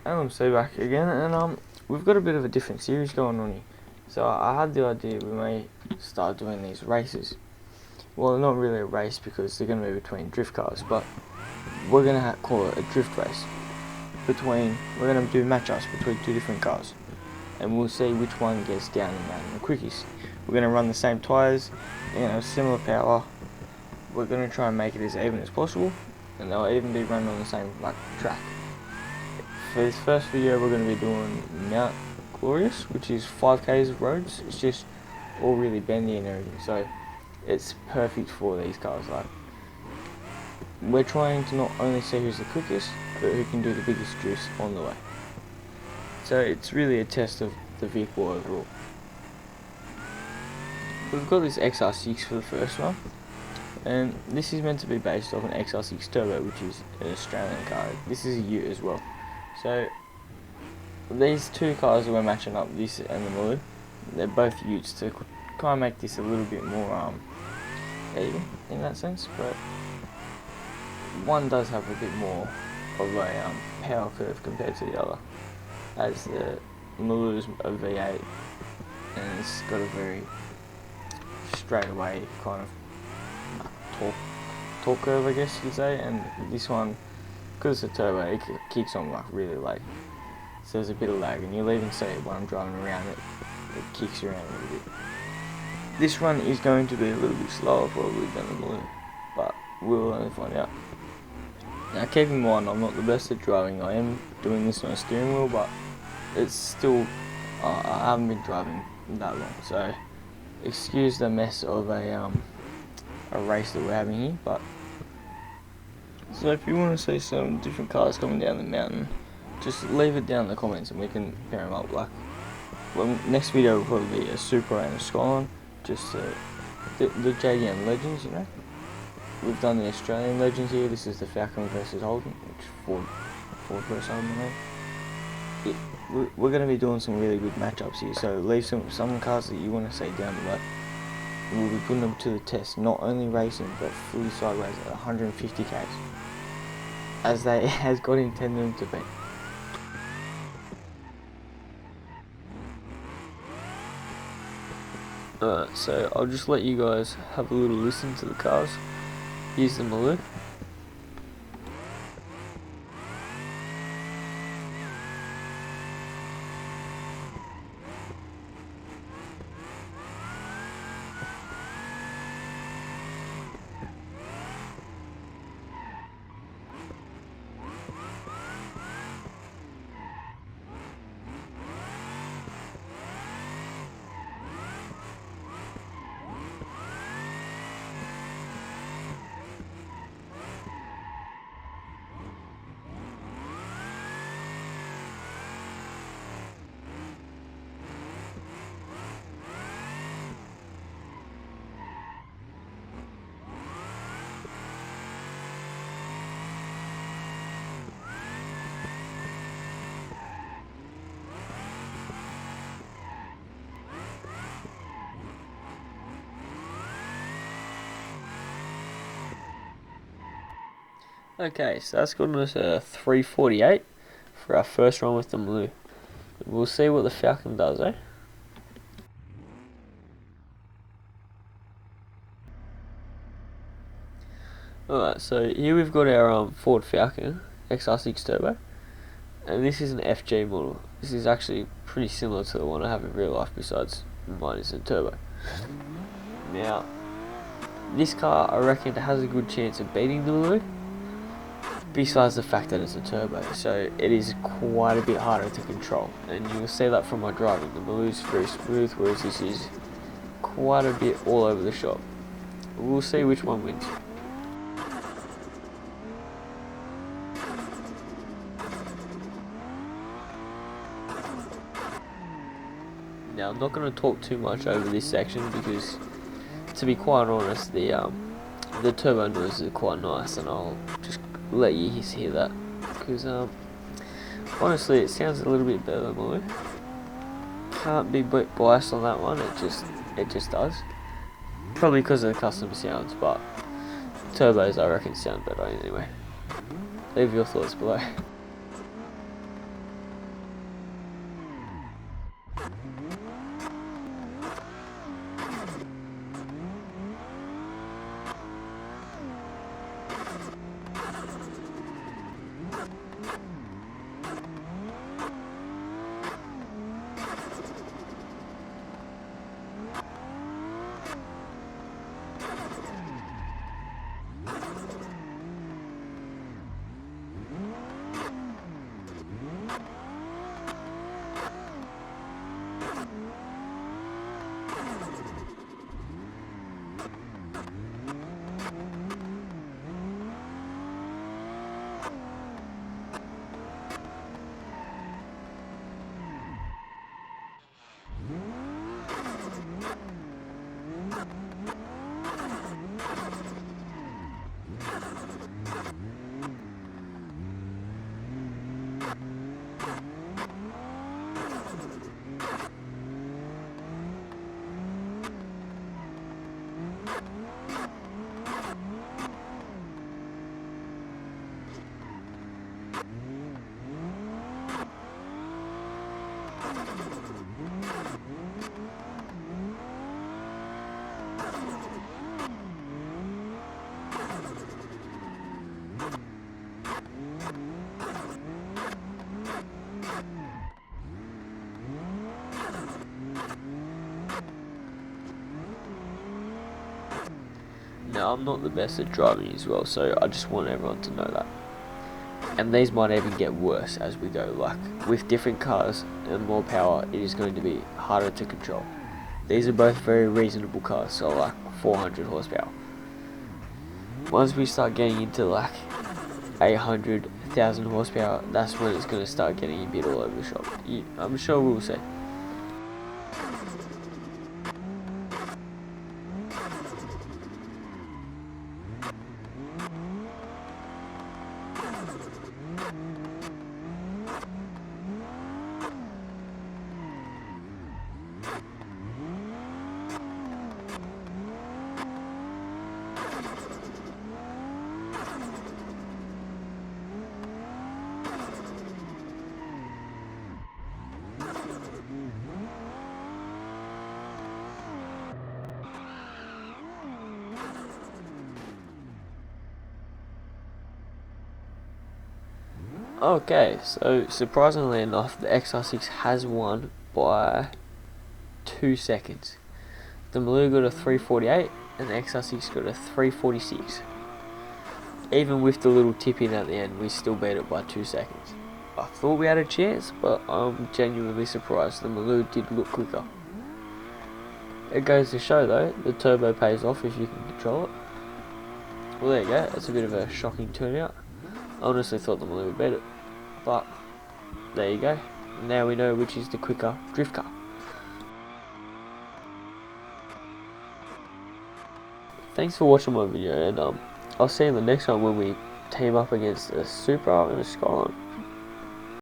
LMC back again, and we've got a bit of a different series going on here. So I had the idea we may start doing these races. Well, not really a race because they're going to be between drift cars, but we're going to call it a drift race. We're going to do matchups between two different cars, and we'll see which one gets down the mountain the quickest. We're going to run the same tyres, similar power. We're going to try and make it as even as possible, and they'll even be running on the same track. For this first video, we're going to be doing Mount Glorious, which is 5k's of roads. It's just all really bendy and everything, so it's perfect for these cars. We're trying to not only see who's the quickest, but who can do the biggest drifts on the way. So it's really a test of the vehicle overall. We've got this XR6 for the first one, and this is meant to be based off an XR6 Turbo, which is an Australian car. This is a Ute as well. So these two cars that we're matching up, this and the Maloo, they're both Utes to kind of make this a little bit more even in that sense, but one does have a bit more of a power curve compared to the other, as the Maloo's a V8 and it's got a very straight away kind of torque curve, I guess you could say, and this one, because it's a turbo, it kicks on really late, so there's a bit of lag, and you'll even see it when I'm driving around it kicks around a little bit. This one is going to be a little bit slower probably than the Maloo, but we'll only find out. Now keep in mind, I'm not the best at driving. I am doing this on a steering wheel, but it's still, I haven't been driving that long, so excuse the mess of a race that we're having here. But so if you want to see some different cars coming down the mountain, just leave it down in the comments and we can pair them up. Next video will probably be a Supra and a Skyline, just the JDM Legends, We've done the Australian Legends here. This is the Falcon versus Holden, which Ford versus Holden. We're going to be doing some really good matchups here, so leave some cars that you want to see down below. We'll be putting them to the test, not only racing, but fully sideways at 150k's, as God intended them to be. Alright, so I'll just let you guys have a little listen to the cars. Here's the Maloo. Okay, so that's got us a 348 for our first run with the Maloo. We'll see what the Falcon does, eh? Alright, so here we've got our Ford Falcon XR6 Turbo, and this is an FG model. This is actually pretty similar to the one I have in real life, besides mine is a turbo. Now, this car I reckon has a good chance of beating the Maloo, besides the fact that it's a turbo, so it is quite a bit harder to control, and you'll see that from my driving. The Maloo's very smooth, whereas this is quite a bit all over the shop. We'll see which one wins. Now I'm not going to talk too much over this section because, to be quite honest, the turbo noises are quite nice, and I'll just let you hear that, because honestly it sounds a little bit better than Maloo. Can't be biased on that one, it just does, probably because of the custom sounds, but turbos I reckon sound better anyway. Leave your thoughts below. Now, I'm not the best at driving as well, so I just want everyone to know that. And these might even get worse as we go. Like, with different cars and more power, it is going to be harder to control. These are both very reasonable cars, so like 400 horsepower. Once we start getting into like 800,000 horsepower, that's when it's going to start getting a bit all over the shop. I'm sure we'll see. Okay, so surprisingly enough, the XR6 has won by 2 seconds. The Maloo got a 3:48 and the XR6 got a 3:46. Even with the little tip in at the end, we still beat it by 2 seconds. I thought we had a chance, but I'm genuinely surprised. The Maloo did look quicker. It goes to show though, the turbo pays off if you can control it. Well, there you go, that's a bit of a shocking turnout. I honestly thought the Maloo would beat it, but there you go. Now we know which is the quicker drift car. Thanks for watching my video, and I'll see you in the next one when we team up against a Supra and a Skyline.